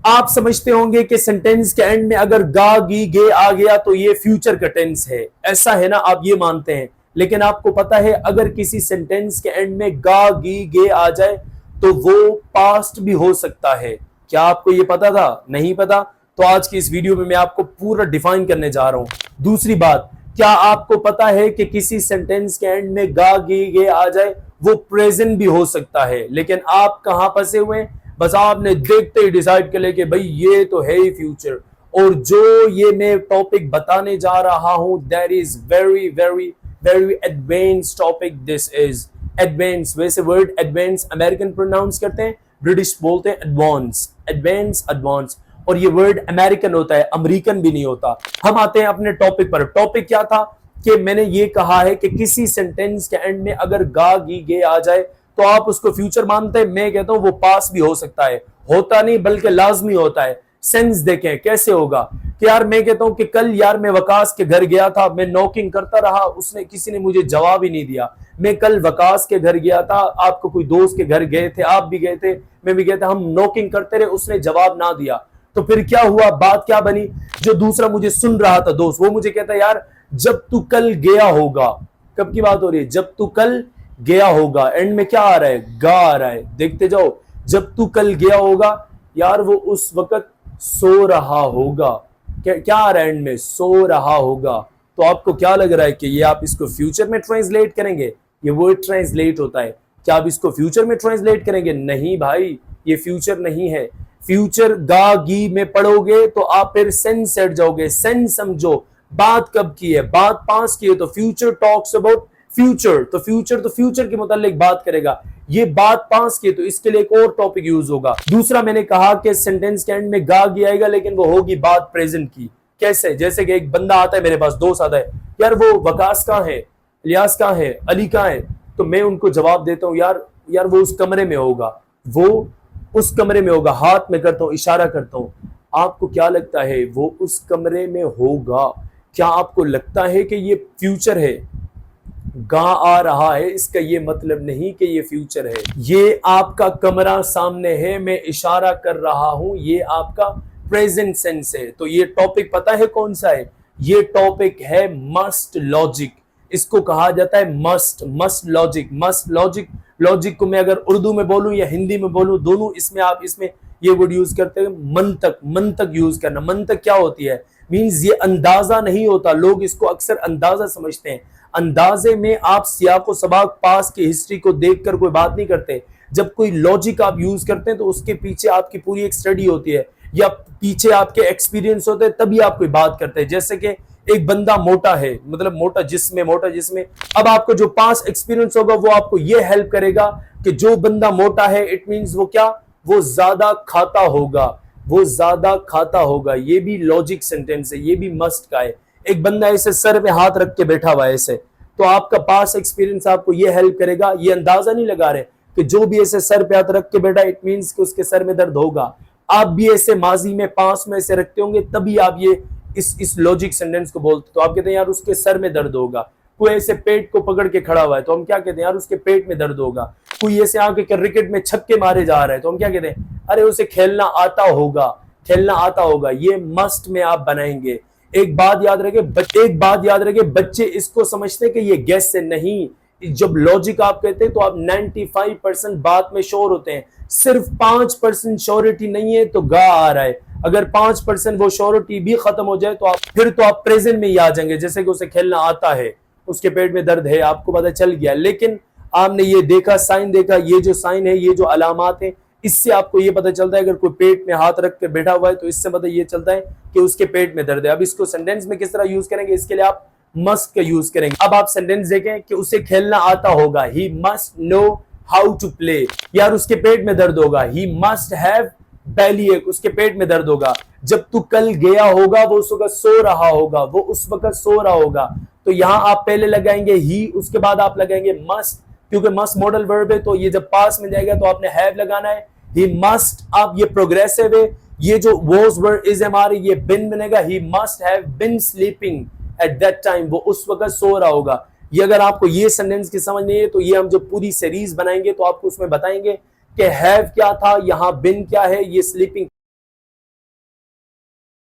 आप समझते होंगे कि सेंटेंस के एंड में अगर गा गी गे आ गया तो ये फ्यूचर का टेंस है, ऐसा है ना, आप ये मानते हैं। लेकिन आपको पता है अगर किसी सेंटेंस के एंड में गा गी गे आ जाए तो वो पास्ट भी हो सकता है। क्या आपको ये पता था? नहीं पता? तो आज की इस वीडियो में मैं आपको पूरा डिफाइन करने जा रहा हूं। दूसरी बात, क्या आपको पता है कि किसी सेंटेंस के एंड में गा गी गे आ जाए वो प्रेजेंट भी हो सकता है। लेकिन आप कहां फंसे हुए हैं? बस आपने देखते ही डिसाइड कर ले कि भाई ये तो है ही फ्यूचर। और जो ये मैं टॉपिक बताने जा रहा हूं that is very very very advance topic. This is advance. वैसे वर्ड एडवांस अमेरिकन प्रोनाउंस करते हैं, ब्रिटिश बोलते हैं एडवांस, एडवांस, एडवांस। और ये वर्ड अमेरिकन होता है, अमेरिकन भी नहीं होता। हम आते हैं अपने टॉपिक पर। टॉपिक क्या था कि मैंने ये कहा है कि किसी सेंटेंस के एंड में अगर गा गी गे आ जाए तो आप उसको फ्यूचर मानते हैं। मैं कहता हूं वो पास भी हो सकता है, होता नहीं बल्कि लाजमी होता है। सेंस देखें कैसे होगा कि यार मैं कहता हूं कि कल यार मैं वकास के घर गया था, मैं नॉकिंग करता रहा, उसने किसी ने मुझे जवाब ही नहीं दिया। मैं कल वकास के घर गया था, आपको कोई दोस्त के घर गए थे, आप भी गए थे, मैं भी गया था, हम नॉकिंग करते रहे, उसने जवाब ना दिया। तो फिर क्या हुआ, बात क्या बनी? जो दूसरा मुझे सुन रहा था दोस्त, वो मुझे कहता यार जब तू कल गया होगा। कब की बात हो रही है? जब तू कल गया होगा। एंड में क्या आ रहा है? गा आ रहा है। देखते जाओ, जब तू कल गया होगा, यार वो उस वक्त सो रहा होगा। क्या आ रहा है एंड में? सो रहा होगा। तो आपको क्या लग रहा है कि ये आप इसको फ्यूचर में ट्रांसलेट करेंगे? ये वर्ड ट्रांसलेट होता है। क्या आप इसको फ्यूचर में ट्रांसलेट करेंगे? नहीं भाई, ये फ्यूचर नहीं है। फ्यूचर गा गी में पढ़ोगे तो आप फिर सेंस सेट जाओगे। सेंस समझो, बात कब की है? बात पास की है तो फ्यूचर टॉक्स अबाउट फ्यूचर। तो फ्यूचर के मुतालिक बात करेगा। ये बात पास की है तो इसके लिए एक और टॉपिक यूज होगा। दूसरा मैंने कहा कि सेंटेंस के एंड में गा गी आएगा लेकिन वो होगी बात प्रेजेंट की। कैसे? जैसे कि एक बंदा आता है मेरे पास, दोस्त आता है, यार वो वकास कहाँ है, इलियास कहाँ है, अली कहाँ है? तो मैं उनको जवाब देता हूँ यार वो उस कमरे में होगा, वो उस कमरे में होगा। हाथ में करता हूं, इशारा करता हूं। आपको क्या लगता है वो उस कमरे में होगा? क्या आपको लगता है कि ये फ्यूचर है? गा आ रहा है इसका ये मतलब नहीं कि ये फ्यूचर है। ये आपका कमरा सामने है, मैं इशारा कर रहा हूं, ये आपका प्रेजेंट सेंस है। तो ये टॉपिक पता है कौन सा है? ये टॉपिक है मस्ट लॉजिक। इसको कहा जाता है must logic. Must logic, logic को मैं अगर उर्दू में बोलूं या हिंदी में बोलूं, दोनों इसमें आप इसमें ये वर्ड यूज करते हैं। मंतक यूज करना। मंतक क्या होती है? मींस ये अंदाजा नहीं होता, लोग इसको अक्सर अंदाजा समझते हैं। अंदाजे में आप सियाको सबाक पास की हिस्ट्री को देखकर कोई बात नहीं करते। जब कोई लॉजिक आप यूज करते हैं तो उसके पीछे आपकी पूरी एक स्टडी होती है या पीछे आपके एक्सपीरियंस होते हैं, तभी आप कोई बात करते हैं। जैसे कि एक बंदा मोटा है, मतलब मोटा जिसमें अब आपको जो पास एक्सपीरियंस होगा वो आपको ये हेल्प करेगा कि जो बंदा मोटा है इट मींस वो क्या, वो ज्यादा खाता होगा, वो ज्यादा खाता होगा। ये भी लॉजिक सेंटेंस है, ये भी मस्ट का है। एक बंदा ऐसे सर पे हाथ रख के बैठा हुआ है ऐसे, तो आपका पास एक्सपीरियंस आपको ये हेल्प करेगा। ये अंदाजा नहीं लगा रहे कि जो भी ऐसे सर पे हाथ रख के बैठा इट मींस कि उसके सर में दर्द होगा। आप भी ऐसे माजी में पास में ऐसे रखते होंगे तभी आप ये इस लॉजिक सेंटेंस को बोलते। तो आप कहते हैं यार उसके सर में दर्द होगा। कोई ऐसे पेट को पकड़ के खड़ा हुआ है तो हम क्या कहते हैं? यार उसके पेट में दर्द होगा। कोई ऐसे आके क्रिकेट में छक्के मारे जा रहा है तो हम क्या कहते हैं? अरे उसे खेलना आता होगा, खेलना आता होगा। ये मस्ट में आप बनाएंगे। एक बात याद रखे, बच्चे इसको समझते हैं कि ये गेस से नहीं। जब लॉजिक आप कहते हैं तो आप 95% बात में श्योर होते हैं, सिर्फ 5% श्योरिटी नहीं है तो गा आ रहा है। अगर 5% वो श्योरिटी भी खत्म हो जाए तो आप प्रेजेंट में ही आ जाएंगे। जैसे कि उसे खेलना आता है, उसके पेट में दर्द है, आपको पता चल गया। लेकिन आपने ये देखा, साइन देखा, ये जो साइन है, ये जो अलामात है, इससे आपको ये पता चलता है अगर कोई पेट में हाथ रख के बैठा हुआ है तो इससे पता ये चलता है कि उसके पेट में दर्द है। अब इसको सेंटेंस में किस तरह यूज करेंगे? इसके लिए आप मस्ट का यूज करेंगे। अब आप सेंटेंस देखें कि उसे खेलना आता होगा, he must know how to play. यार उसके पेट में दर्द होगा, ही मस्ट हैव बेली एक, उसके पेट में दर्द होगा। जब तू कल गया होगा वो उस वक्त सो रहा होगा, वो उस वक्त सो रहा होगा। तो यहां आप पहले लगाएंगे ही, उसके बाद आप लगाएंगे मस्ट, क्योंकि मस्ट मॉडल वर्ब है। तो ये जब पास में जाएगा तो आपने हैव लगाना है। ही मस्ट, आप ये प्रोग्रेसिव है, ये जो वॉज वर्ड इज हमारे ये बिन बनेगा। He must have been sleeping at that time, वो उस वक्त सो रहा होगा। ये अगर आपको ये सेंटेंस की समझ नहीं है तो ये हम जो पूरी सीरीज बनाएंगे तो आपको उसमें बताएंगे कि हैव क्या था, यहां बिन क्या है, ये स्लीपिंग